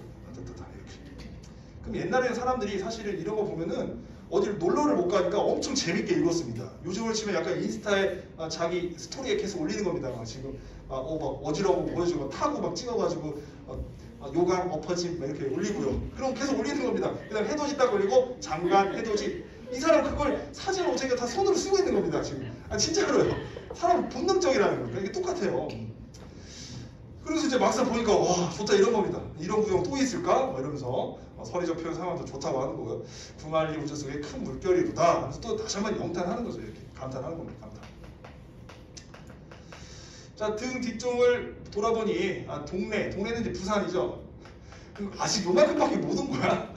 그럼 옛날에는 사람들이 사실은 이런 거 보면은 어디를 놀러를 못 가니까 엄청 재밌게 읽었습니다. 요즘으로 치면 약간 인스타에 자기 스토리에 계속 올리는 겁니다. 지금 막 어지러워 보여주고 타고 막 찍어가지고 요강 엎어짐 이렇게 올리고요. 그럼 계속 올리는 겁니다. 그다음 해돋이 딱 올리고 장관 해돋이. 이 사람 그걸 사진을 자기가 다 손으로 쓰고 있는 겁니다 지금. 진짜로요. 사람 본능적이라는 겁니다. 이게 똑같아요. 그래서 이제 막상 보니까 와 좋다 이런 겁니다. 이런 구경 또 있을까? 막 이러면서 서리적 표현 상황도 좋다고 하는 거고요. 구만리 우주 속에 큰 물결이로다 하면서 또 다시 한번 영탄하는 거죠. 이렇게 감탄하는 겁니다. 감탄. 자, 등 뒤쪽을 돌아보니 동네는 이제 부산이죠. 아직 요만큼밖에 못 온 거야.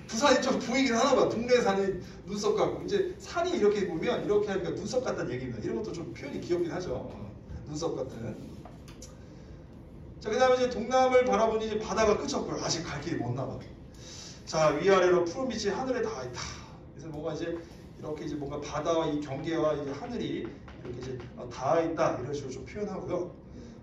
부산이 좀 보이긴 하나 봐. 동네 산이 눈썹 같고 이제 산이 이렇게 보면 이렇게 하니까 눈썹 같다는 얘기입니다. 이런 것도 좀 표현이 귀엽긴 하죠. 눈썹 같은. 자, 그 다음에 이제 동남을 바라보니 이제 바다가 끝이 없고요. 아직 갈 길이 먼 나봐. 자, 위아래로 푸른 빛이 하늘에 닿아 있다. 그래서 뭔가 이제 이렇게 이제 뭔가 바다와 이 경계와 이 하늘이 이렇게 이제 닿아 있다 이런 식으로 좀 표현하고요.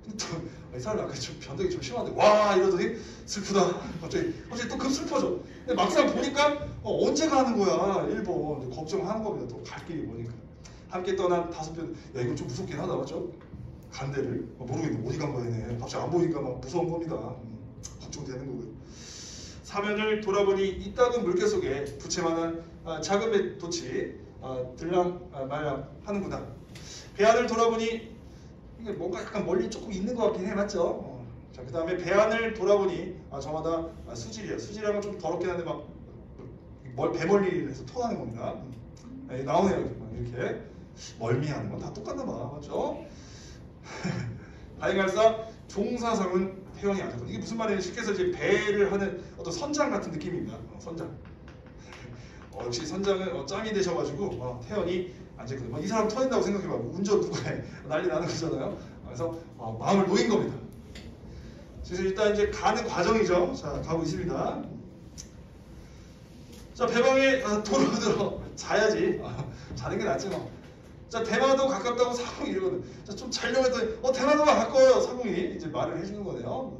근데 또 이 사람 아까 좀 변덕이 좀 심한데 와 이러더니 슬프다. 갑자기 또 급 슬퍼져. 근데 막상 보니까 언제 가는 거야 일본. 걱정하는 겁니다. 또 갈 길이 보니까. 함께 떠난 5편. 야 이거 좀 무섭긴 하다 맞죠? 간대를 모르겠네. 어디 간 거야 얘네. 갑자기 안 보니까 막 무서운 겁니다. 걱정되는 거고요. 사면을 돌아보니 이따금 물개 속에 부채만한 작은 뱃돛이 들랑말랑 하는구나. 배안을 돌아보니 이게 뭔가 약간 멀리 조금 있는 것 같긴 해 맞죠? 자, 그 다음에 배안을 돌아보니 저마다 수질이야. 수질이라면 좀 더럽긴 한데 막 배멀리를 해서 토하는 겁니다. 나오네요 이렇게 멀미하는 건 다 똑같나 봐 맞죠? 다행할사 종사상은 태연이 아니고 이게 무슨 말이냐면 쉽게 해서 이제 배를 하는 어떤 선장 같은 느낌입니다. 선장. 역시 선장은 짬이 되셔가지고 태연이 앉았거든요. 이 사람 터진다고 생각해봐. 운전 누가 해? 난리 나는 거잖아요. 그래서 마음을 놓인 겁니다. 그래서 일단 이제 가는 과정이죠. 자 가고 있습니다. 자 배방에 도로 자야지. 자는 게 낫지 뭐. 자 대마도 가깝다고 사공이 이러거든. 자 좀 자려고 했더니 대마도가 가까워요. 사공이 이제 말을 해주는 거네요.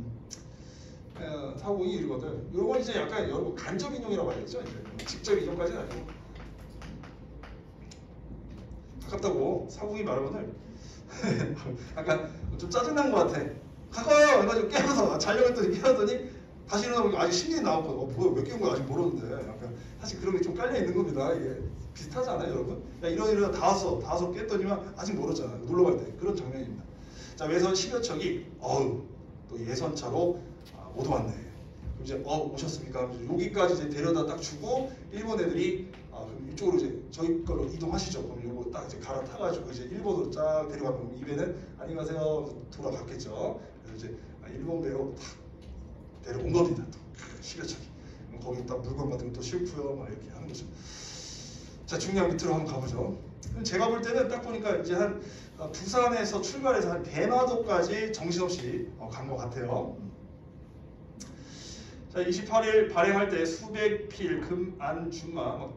사공이 이러거든. 이런 건 이제 약간 여러분 간접 인용이라고 해야겠죠. 이제 직접 인용까지는 아니고 가깝다고 사공이 말하면은 약간 좀 짜증난 것 같아. 가까워요. 해가지고 깨워서 자려고 했더니 깨웠더니 다시 일어나보니까 아직 신경이 나왔거든. 뭐야 몇 개인 거야 아직 모르는데. 약간 사실 그런 게 좀 깔려 있는 겁니다. 이게 비슷하지 않아요, 여러분? 야, 이러다 다 왔어 깼더니만 아직 모르잖아요. 놀러 갈 때 그런 장면입니다. 자 외선 10여 척이 또 예선차로 못 왔네. 그럼 이제 오셨습니까? 여기까지 이제 데려다 딱 주고 일본 애들이 그럼 이쪽으로 이제 저희 걸로 이동하시죠. 그럼 요거 딱 이제 갈아타가지고 이제 일본으로 쫙 데려가면 이 배는 안녕하세요 돌아갔겠죠. 그래서 이제 일본 배로 탁 데려온 겁니다. 또 10여 척이. 거기 딱 물건 같은 거 또 싣고요, 막 이렇게 하는 거죠. 자 중량 밑으로 한번 가보죠. 제가 볼 때는 딱 보니까 이제 한 부산에서 출발해서 한 대마도까지 정신없이 간 것 같아요. 자 28일 발행할 때 수백 필 금안 중마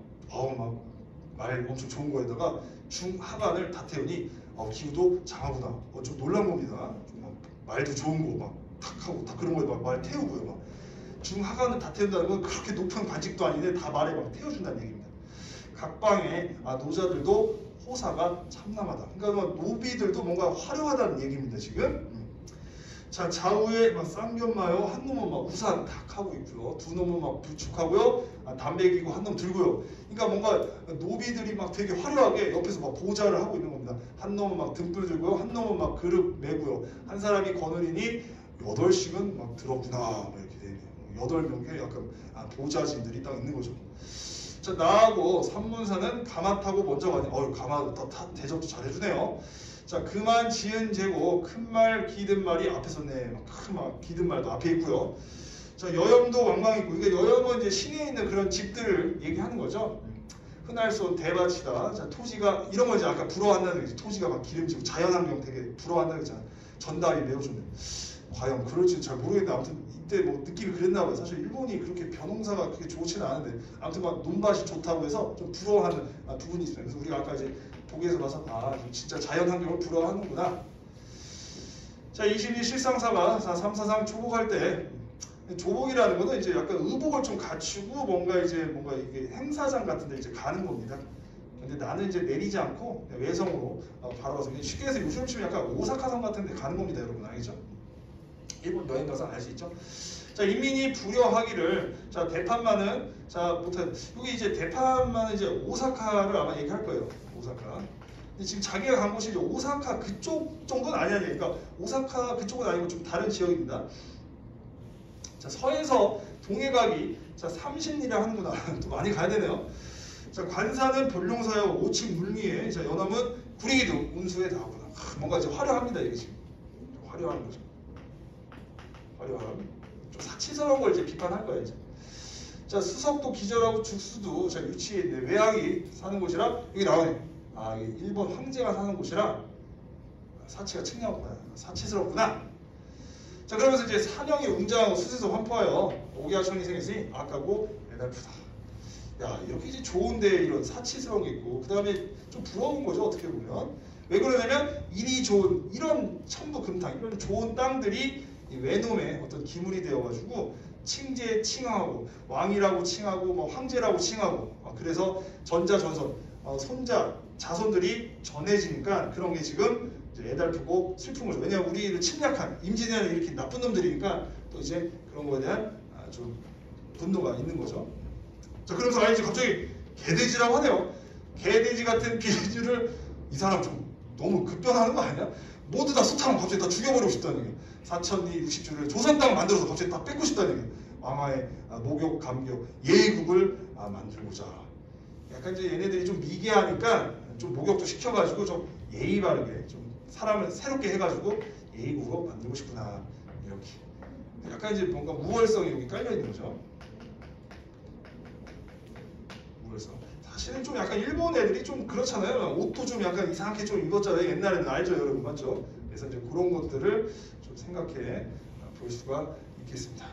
말 엄청 좋은 거에다가 중하간을 다 태우니 기후도 장하구나. 좀 놀란 겁니다. 좀 말도 좋은 거 막 탁 하고 다 그런 거에 막 말 태우고요. 막 중하간을 다 태운다는 건 그렇게 높은 관직도 아닌데 다 말에 막 태워준다는 얘기입니다. 각 방의 노자들도 호사가 참남하다. 그러니까 노비들도 뭔가 화려하다는 얘기입니다. 지금. 자 좌우에 막 쌍견마요. 한 놈은 막 우산 탁 하고 있고요. 두 놈은 막 부축하고요. 담배 기고 한 놈 들고요. 그러니까 뭔가 노비들이 막 되게 화려하게 옆에서 막 보좌를 하고 있는 겁니다. 한 놈은 막 등불 들고요. 한 놈은 막 그릇 메고요. 한 사람이 거느리니 8씩은 막 들었구나. 막 이렇게 되네요. 8명의 약간 보좌진들이 딱 있는 거죠. 자 나하고 산문사는 가마 타고 먼저 가니 가마 대접도 잘해주네요. 자 그만 지은 재고 큰 말 기든 말이 앞에 섰네. 큰 기든 말도 앞에 있고요. 자 여염도 왕왕 있고 이게 여염은 이제 시내에 있는 그런 집들을 얘기하는 거죠. 흔할손 대밭이다. 자 토지가 이런 거 이제 아까 부러워한다는 얘기죠. 토지가 막 기름지고 자연환경 되게 부러워한다는 얘기잖아. 전달이 매우 좋네. 과연 그럴지는 잘 모르겠는데 아무튼 이때 뭐 느낌이 그랬나 봐요. 사실 일본이 그렇게 벼농사가 그렇게 좋지는 않은데 아무튼 막 논밭이 좋다고 해서 좀 부러워하는 부분이 있습니다. 그래서 우리가 아까 이제 보기에서 봐서 진짜 자연 환경을 부러워하는구나. 자 22 실상사가 3사상 초복할 때 조복이라는 거는 이제 약간 의복을 좀 갖추고 뭔가 이게 행사장 같은데 이제 가는 겁니다. 근데 나는 이제 내리지 않고 외성으로 바로 가서 쉽게 해서 요즘 치면 약간 오사카성 같은데 가는 겁니다, 여러분 알겠죠? 일본 여행 가서 알 수 있죠. 자 인민이 불효하기를 자 대판만은 못한 여기 이제 대판만은 이제 오사카를 아마 얘기할 거예요. 오사카. 근데 지금 자기가 간 곳이 이제 오사카 그쪽 정도는 아니야. 그러니까 오사카 그쪽은 아니고 좀 다른 지역입니다. 자 서에서 동해 가기 30리를 하는구나. 또 많이 가야 되네요. 자 관사는 변룡사여 오칭 물리에 자 연암은 구리기둥 운수에 닿았구나. 뭔가 이제 화려합니다. 이게 지금 화려한 거죠. 화려함. 좀 사치스러운 걸 이제 비판할 거예요. 이제. 자 수석도 기절하고 죽수도 자 유치에 있네. 외왕이 사는 곳이라 여기 나오네. 이게 일본 황제가 사는 곳이라 사치가 측량하구나. 사치스럽구나. 자, 그러면서 이제 산형이 웅장하고 수세서 환포하여 옥야천이 생겼으니 악하고 애달프다. 야, 이렇게 이제 좋은데 이런 사치스러운 게 있고, 그 다음에 좀 부러운 거죠, 어떻게 보면. 왜 그러냐면 일이 좋은 이런 천부금탕, 이런 좋은 땅들이 이 외놈의 어떤 기물이 되어가지고 칭제 칭하고 왕이라고 칭하고 뭐 황제라고 칭하고, 그래서 전자전선, 손자 자손들이 전해지니까 그런 게 지금 이제 애달프고 슬픈 거죠. 왜냐하면 우리를 침략한 임진왜란을 이렇게 나쁜 놈들이니까 또 이제 그런 거에 대한 좀 분노가 있는 거죠. 자, 그러면서 아니 이제 갑자기 개돼지라고 하네요. 개돼지 같은 비주를 이 사람 좀 너무 급변하는 거 아니야? 모두 다 소탕을 갑자기 다 죽여버리고 싶다는 얘기예요. 4,060주를 조선 땅 만들어서 갑자기 다 뺏고 싶다는 얘기예요. 왕하의 목욕, 감격, 예의국을 만들고자. 약간 이제 얘네들이 좀 미개하니까 좀 목욕도 시켜가지고 좀 예의 바르게 좀 사람을 새롭게 해가지고 예의국으로 만들고 싶구나, 이렇게. 약간 이제 뭔가 우월성이 여기 깔려 있는 거죠. 우월성. 사실은 좀 약간 일본 애들이 좀 그렇잖아요. 옷도 좀 약간 이상하게 좀 입었잖아요. 옛날에는 알죠, 여러분, 맞죠? 그래서 이제 그런 것들을 좀 생각해 볼 수가 있겠습니다.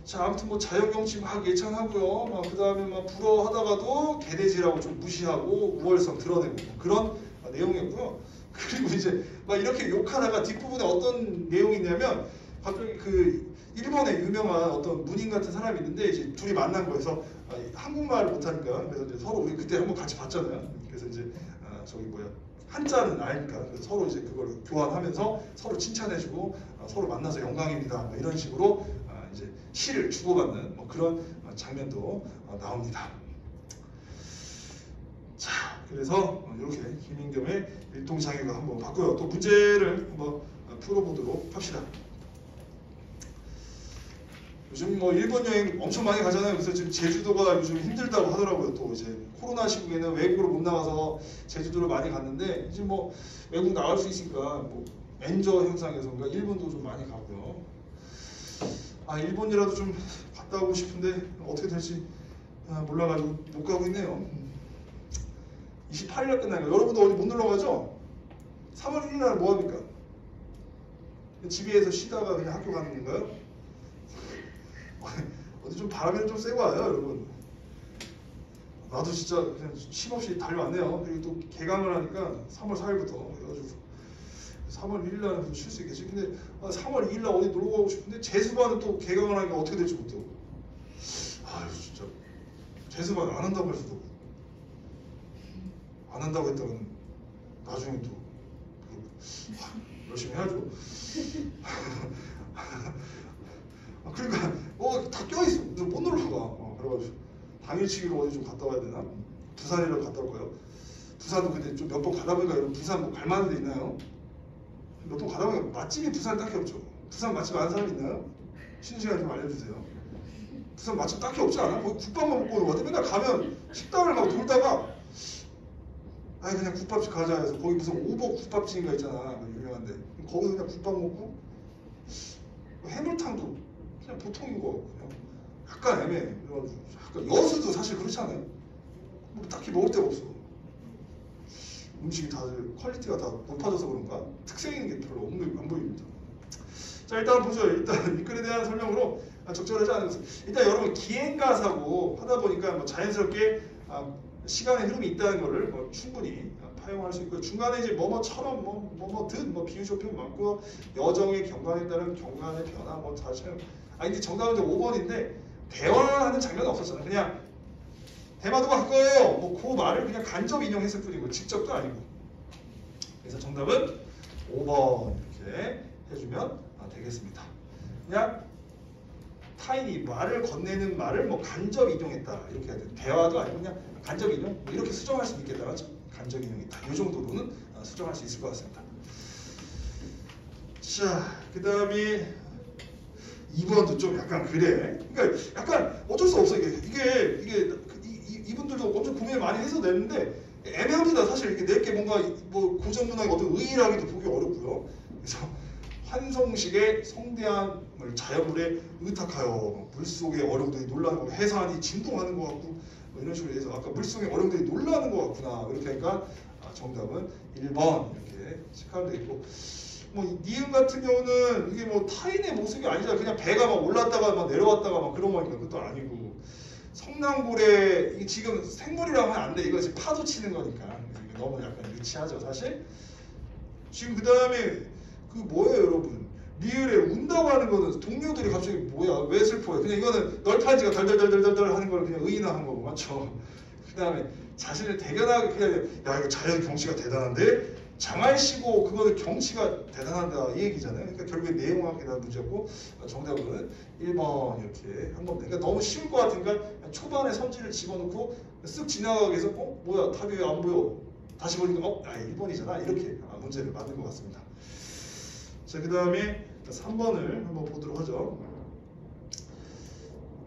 자, 아무튼 뭐 자연경치 막 예찬하고요. 그 다음에 막 부러워하다가도 개돼지라고 좀 무시하고 우월성 드러내고 그런 내용이었고요. 그리고 이제 막 이렇게 욕하다가 뒷부분에 어떤 내용이 있냐면 갑자기 그 일본의 유명한 어떤 문인 같은 사람이 있는데 이제 둘이 만난 거에서 한국말을 못하니까 그래서 이제 서로 우리 그때 한번 같이 봤잖아요. 그래서 이제 저기 뭐야 한자는 아니까 그래서 서로 이제 그걸 교환하면서 서로 칭찬해주고 서로 만나서 영광입니다. 뭐 이런 식으로 이제 시를 주고받는 뭐 그런 장면도 나옵니다. 자, 그래서 이렇게 김인겸의 일동장애가 한번 봤고요. 또 문제를 한번 풀어보도록 합시다. 요즘 뭐 일본 여행 엄청 많이 가잖아요. 그래서 지금 제주도가 요즘 힘들다고 하더라고요. 또 이제 코로나 시국에는 외국으로 못 나가서 제주도를 많이 갔는데 이제 뭐 외국 나갈 수 있으니까 뭐 엔저 현상에서인가 일본도 좀 많이 가고요. 일본이라도 좀 갔다 오고 싶은데 어떻게 될지 몰라가지고 못 가고 있네요. 28일날 끝나니까 여러분도 어디 못 놀러 가죠? 3월 1일날 뭐 합니까? 집에서 쉬다가 그냥 학교 가는 건가요? 어디 좀 바람이 좀 세고 와요, 여러분. 나도 진짜 그냥 쉼없이 달려왔네요. 그리고 또 개강을 하니까 3월 4일부터 그래가지고 3월 1일날 쉴 수 있겠지. 근데 3월 2일날 어디 놀러 가고 싶은데 재수반은 또 개강을 하니까 어떻게 될지 못하고. 아유 진짜 재수반 안 한다고 할 수도 없고 안 한다고 했다가는 나중에 또 열심히 해야죠. 그러니까 다 껴있어. 못 놀러 가. 그래가지고 당일치기로 어디 좀 갔다 와야 되나? 부산이라도 갔다 올까요? 부산도 근데 좀 몇 번 가다 보니까 여러분 부산 뭐 갈만한 데 있나요? 몇 번 가다 보니까 맛집이 부산 딱히 없죠. 부산 맛집 아는 사람 있나요? 쉬는 시간 좀 알려주세요. 부산 맛집 딱히 없지 않아? 거기 국밥만 먹고 오는 것 같아. 맨날 가면 식당을 막 돌다가 그냥 국밥집 가자 해서 거기 무슨 오버 국밥집인가 있잖아. 유명한데 거기서 그냥 국밥 먹고 해물탕도 그냥 보통인 거 그냥 약간 애매해. 그래가지고 약간 여수도 사실 그렇지 않아요? 뭐 딱히 먹을 데가 없어. 음식이 다들 퀄리티가 다 높아져서 그런가? 특색 있는 게 별로 안 보입니다. 자, 일단 보죠. 일단 이 글에 대한 설명으로 적절하지 않은 것은 일단 여러분 기행가사고 하다 보니까 뭐 자연스럽게 시간의 흐름이 있다는 것을 뭐 충분히 파용할 수 있고요. 중간에 이제 뭐뭐처럼 뭐뭐든 비유조표 많고 여정의 경관에 따른 경관의 변화 뭐 자체는 근데 정답은 이제 5번인데 대화하는 장면은 없었잖아요. 그냥 대마도가 갈 거예요. 뭐 그 말을 그냥 간접 인용했을 뿐이고 직접도 아니고. 그래서 정답은 5번 이렇게 해주면 되겠습니다. 그냥 타인이 말을 건네는 말을 뭐 간접 인용했다 이렇게 해야 돼요. 대화도 아니고 그냥 간접 인용 뭐 이렇게 수정할 수 있겠다, 맞죠? 간접 인용이다. 이 정도로는 수정할 수 있을 것 같습니다. 자, 그 다음에 2번도 좀 약간 그래. 그러니까 약간 어쩔 수 없어. 이게 이분들도 엄청 고민을 많이 해서 냈는데 애매합니다. 사실 이렇게 낼 게 뭔가 뭐 고전 문학의 어떤 의의라기도 보기 어렵고요. 그래서 환성식의 성대함을 자연물에 의탁하여 물속의 어령들이 놀라는 거, 해산이 진동하는 것 같고 뭐 이런 식으로 해서 아까 물속의 어령들이 놀라는 것 같구나 이렇게 하니까 정답은 1번 이렇게 체크하면 되겠고 뭐 니은 같은 경우는 이게 뭐 타인의 모습이 아니잖아. 그냥 배가 막 올랐다가 막 내려왔다가 막 그런 거니까 그것도 아니고. 성난고래 이게 지금 생물이라고 하면 안 돼. 이거 지금 파도 치는 거니까 너무 약간 유치하죠 사실. 지금 그 다음에 그 뭐예요 여러분? 리을에 운다고 하는 거는 동료들이 갑자기 뭐야 왜 슬퍼요? 그냥 이거는 널판지가 덜덜덜덜덜 하는 걸 그냥 의인화한 거고 맞죠? 그 다음에 자신을 대견하게 그냥 야 이거 자연 경치가 대단한데 장알시고 그거는 경치가 대단하다 이 얘기잖아요. 그러니까 결국에 내용학에 대한 문제였고 정답은 1번 이렇게 한 겁니다. 그러니까 너무 쉬울 것 같으니까 초반에 선지를 집어넣고 쓱 지나가기 위해서 뭐야 답이 왜 안 보여? 다시 보니까 1번이잖아 이렇게 문제를 만든 것 같습니다. 자, 그 다음에 3번을 한번 보도록 하죠.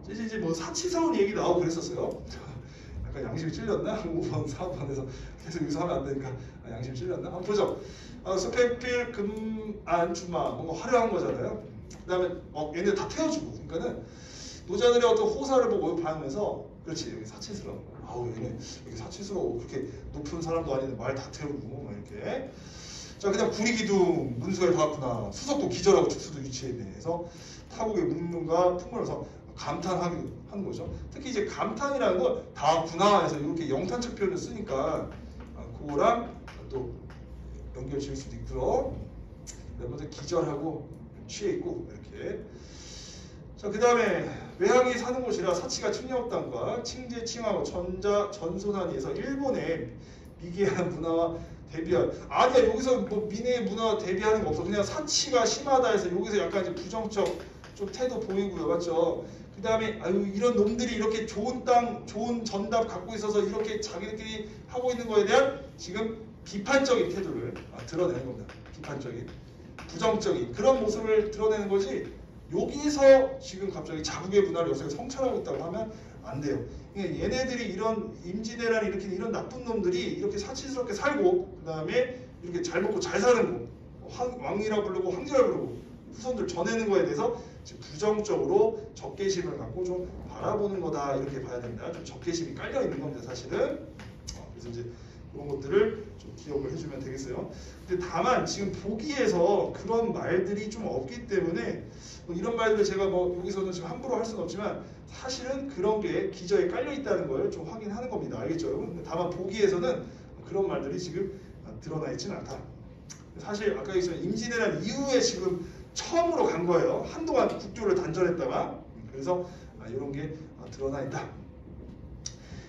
이제 뭐 사치사원 얘기 나오고 그랬었어요. 약간 양심이 찔렸나? 5번, 4번에서 계속 여기서 하면 안 되니까 양심이 찔렸나? 한번 보죠. 스펙필, 금안, 주마 뭔가 화려한 거잖아요. 그 다음에 얘네 다 태워주고 그러니까는 노자들의 어떤 호사를 보고 반응해서 그렇지 여기 사치스러운 거. 아우 얘네 여기 사치스러워 그렇게 높은 사람도 아닌데 말 다 태우고 막 이렇게. 자 그냥 구리기둥 문서에 닿았구나. 수석도 기절하고 축수도 유치했네. 그래서 타국의 문문과 풍물에서 감탄하는 거죠. 특히 이제 감탄이라는 건 닿았구나 해서 이렇게 영탄적 표현을 쓰니까 그거랑 또 연결 지을 수도 있고요. 멤버들 기절하고 취해 있고 이렇게. 자 그 다음에 외항이 사는 곳이라 사치가 층력당과 칭제 칭하고 전소난이에서 일본의 미개한 문화와 대비할 아니야 여기서 뭐 민의 문화와 대비하는 거 없어. 그냥 사치가 심하다 해서 여기서 약간 이제 부정적 좀 태도 보이고요 맞죠? 그 다음에 아유 이런 놈들이 이렇게 좋은 땅 좋은 전답 갖고 있어서 이렇게 자기들끼리 하고 있는 거에 대한 지금 비판적인 태도를 드러내는 겁니다. 비판적인 부정적인 그런 모습을 드러내는 거지 여기서 지금 갑자기 자국의 문화를 요새 성찰하고 있다고 하면 안 돼요. 얘네들이 이런 임진왜란 일으키는 이런 나쁜 놈들이 이렇게 사치스럽게 살고 그 다음에 이렇게 잘 먹고 잘 사는 거 왕이라 부르고 황제라 부르고 후손들 전해는 거에 대해서 지금 부정적으로 적개심을 갖고 좀 바라보는 거다 이렇게 봐야 된다. 좀 적개심이 깔려 있는 겁니다 사실은. 그래서 이제 그런 것들을 좀 기억을 해주면 되겠어요. 근데 다만 지금 보기에서 그런 말들이 좀 없기 때문에 뭐 이런 말들을 제가 뭐 여기서는 지금 함부로 할 수는 없지만 사실은 그런 게 기저에 깔려 있다는 걸 좀 확인하는 겁니다. 알겠죠 여러분? 다만 보기에서는 그런 말들이 지금 드러나 있지는 않다. 사실 아까 얘기했지만 임진왜란 이후에 지금 처음으로 간 거예요. 한동안 국교를 단절했다가 그래서 이런 게 드러나 있다.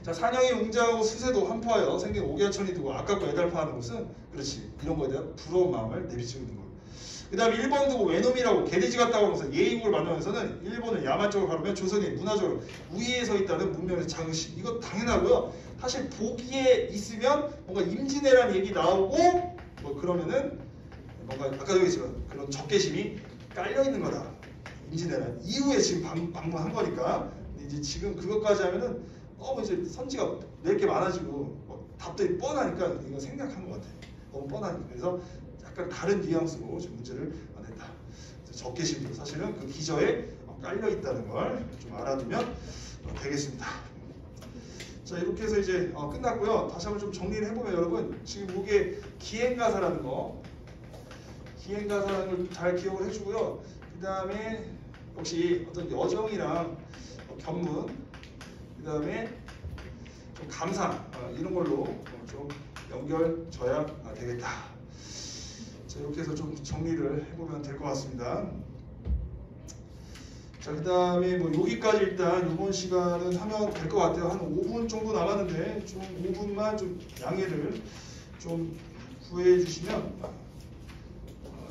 자, 산영이 웅장하고 수세도 한포하여 생긴 오개천이 두고 아깝고 애달파하는 것은 그렇지 이런 거에 대한 부러운 마음을 내비치고 있는 거예요. 그 다음에 일본 두고 외놈이라고 개돼지 같다고 하면서 예의국을 만들면서는 일본을 야만적으로 가르면 조선이 문화적으로 우위에 서 있다는 문명의 자긍심 이거 당연하고요. 사실 보기에 있으면 뭔가 임진왜란 얘기 나오고 뭐 그러면은 뭔가 아까 얘기했지만 그런 적개심이 깔려 있는 거다. 임진왜란 이후에 지금 방문한 거니까. 근데 이제 지금 그것까지 하면은 너무 이제 선지가 낼 게 많아지고 답들이 뻔하니까 이거 생략한 것 같아요. 너무 뻔하니까. 그래서 약간 다른 뉘앙스로 지금 문제를 냈다. 적개심도 사실은 그 기저에 깔려 있다는 걸 좀 알아두면 되겠습니다. 자 이렇게 해서 이제 끝났고요. 다시 한번 좀 정리를 해보면 여러분 지금 이게 기행가사라는 거 기행가사라는 걸 잘 기억을 해주고요. 그 다음에 역시 어떤 여정이랑 견문 그 다음에 좀 감상 이런 걸로 좀 연결져야 되겠다. 자 이렇게 해서 좀 정리를 해보면 될 것 같습니다. 자 그 다음에 뭐 여기까지 일단 이번 시간은 하면 될 것 같아요. 한 5분 정도 남았는데 좀 5분만 좀 양해를 좀 구해 주시면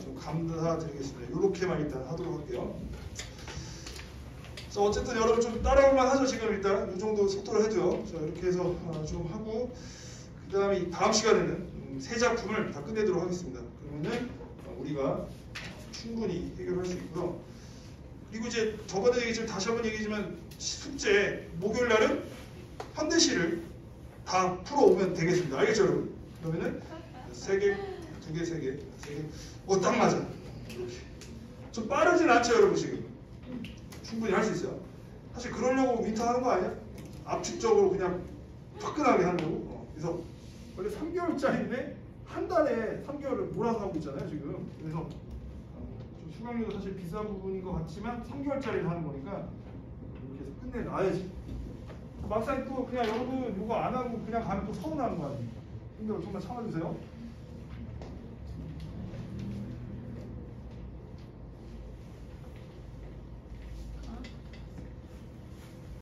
좀 감사드리겠습니다. 이렇게만 일단 하도록 할게요. 자 어쨌든 여러분 좀 따라올만 하죠. 지금 일단 이 정도 속도로 해도요. 자 이렇게 해서 좀 하고 그 다음에 다음 시간에는 세 작품을 다 끝내도록 하겠습니다. 그러면은 우리가 충분히 해결할 수 있고요. 그리고 이제 저번에 얘기했지만 다시 한번 얘기했지만 숙제 목요일 날은 현대시를 다 풀어오면 되겠습니다. 알겠죠 여러분? 그러면은 3개, 2개, 3개, 3개 딱 맞아. 이렇게 좀 빠르진 않죠 여러분 지금? 충분히 할 수 있어요. 사실 그러려고 윈터 하는 거 아니야? 압축적으로 그냥 화끈하게 하려고. 그래서 원래 3개월짜리인데 한 달에 3개월을 몰아서 하고 있잖아요 지금. 그래서 좀 수강료도 사실 비싼 부분인 것 같지만 3개월짜리를 하는 거니까 이렇게 해서 끝내놔야지. 막상 또 그냥 여러분 이거 안 하고 그냥 가면 또 서운한 거 아니에요. 힘들어, 좀만 참아주세요.